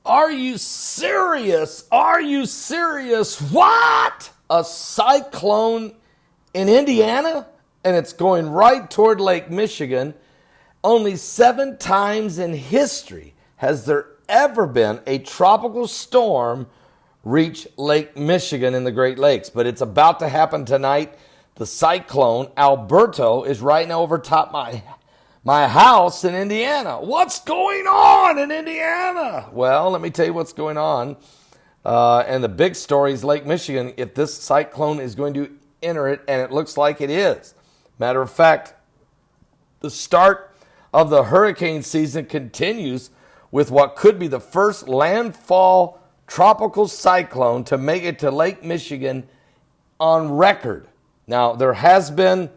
Are you serious? Are you serious? What? A cyclone in Indiana? And it's going right toward Lake Michigan. Only 7 times in history has there ever been a tropical storm reach Lake Michigan in the Great Lakes. But it's about to happen tonight. The cyclone, Alberto, is right now over top my house in Indiana. What's going on in Indiana? Well, let me tell you what's going on. And the big story is Lake Michigan, if this cyclone is going to enter it, and it looks like it is. Matter of fact, the start of the hurricane season continues with what could be the first landfall tropical cyclone to make it to Lake Michigan on record. Now, there has been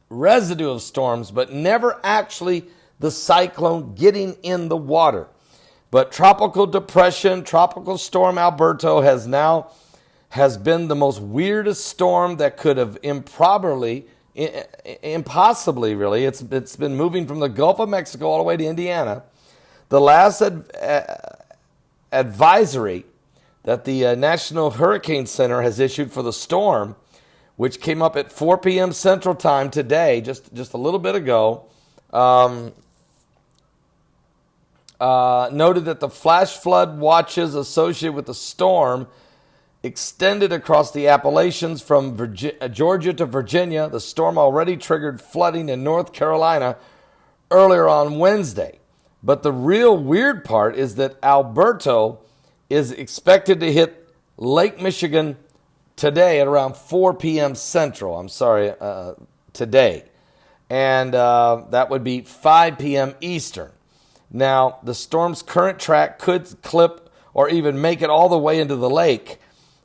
residue of storms, but never actually the cyclone getting in the water. But tropical depression, tropical storm Alberto has been the most weirdest storm that could have impossibly really. It's been moving from the Gulf of Mexico all the way to Indiana. The last advisory that the National Hurricane Center has issued for the storm, which came up at 4 p.m. Central Time today, just a little bit ago, noted that the flash flood watches associated with the storm extended across the Appalachians from Georgia to Virginia. The storm already triggered flooding in North Carolina earlier on Wednesday. But the real weird part is that Alberto is expected to hit Lake Michigan today at around 4 p.m. Central. Today. And that would be 5 p.m. Eastern. Now, the storm's current track could clip or even make it all the way into the lake.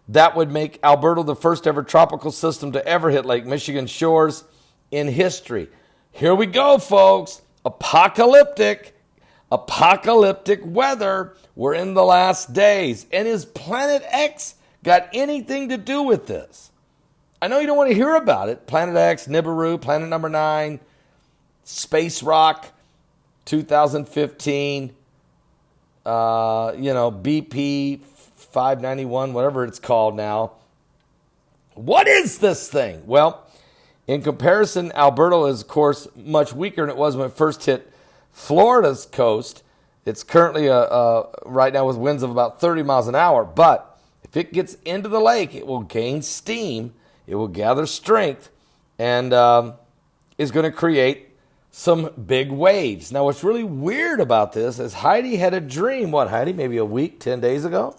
That would make Alberto the first ever tropical system to ever hit Lake Michigan shores in history. Here we go, folks. Apocalyptic weather. We're in the last days. And is Planet X got anything to do with this? I know you don't want to hear about it. Planet X, Nibiru, Planet Number 9, Space Rock, 2015, BP 591, whatever it's called now. What is this thing? Well, in comparison, Alberto is, of course, much weaker than it was when it first hit Florida's coast. It's currently right now with winds of about 30 miles an hour. But if it gets into the lake, it will gain steam. It will gather strength and is going to create some big waves. Now, what's really weird about this is Heidi had a dream, Heidi, maybe a week, 10 days ago,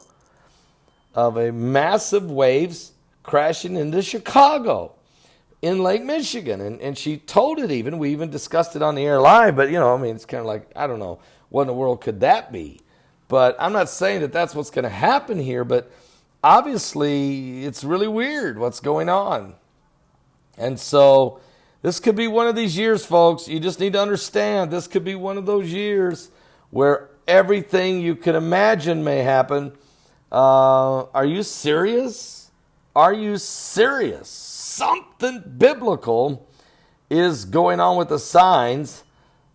of a massive waves crashing into Chicago in Lake Michigan. And she told it even. We even discussed it on the air live. But, it's kind of like, I don't know, what in the world could that be? But I'm not saying that that's what's going to happen here. But obviously, it's really weird what's going on. And so this could be one of these years, folks. You just need to understand this could be one of those years where everything you can imagine may happen. Are you serious? Are you serious? Something biblical is going on with the signs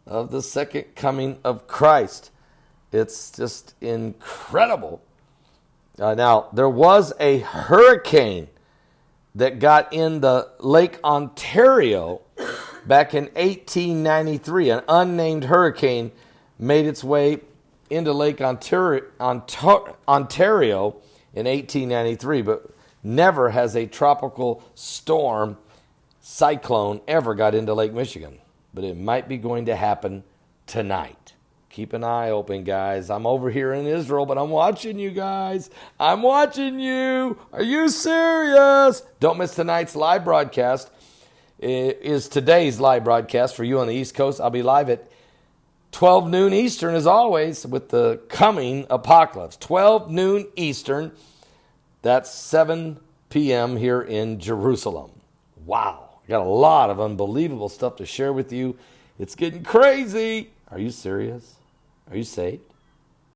of the second coming of Christ. It's just incredible. Now, there was a hurricane that got in the Lake Ontario back in 1893. An unnamed hurricane made its way into Lake Ontario in 1893, but never has a tropical storm, cyclone, ever got into Lake Michigan. But it might be going to happen tonight. Keep an eye open, guys. I'm over here in Israel, but I'm watching you guys. I'm watching you. Are you serious? Don't miss tonight's live broadcast. It is today's live broadcast for you on the East Coast. I'll be live at 12 noon Eastern, as always, with the coming apocalypse. 12 noon Eastern. That's 7 p.m. here in Jerusalem. Wow. I got a lot of unbelievable stuff to share with you. It's getting crazy. Are you serious? Are you saved?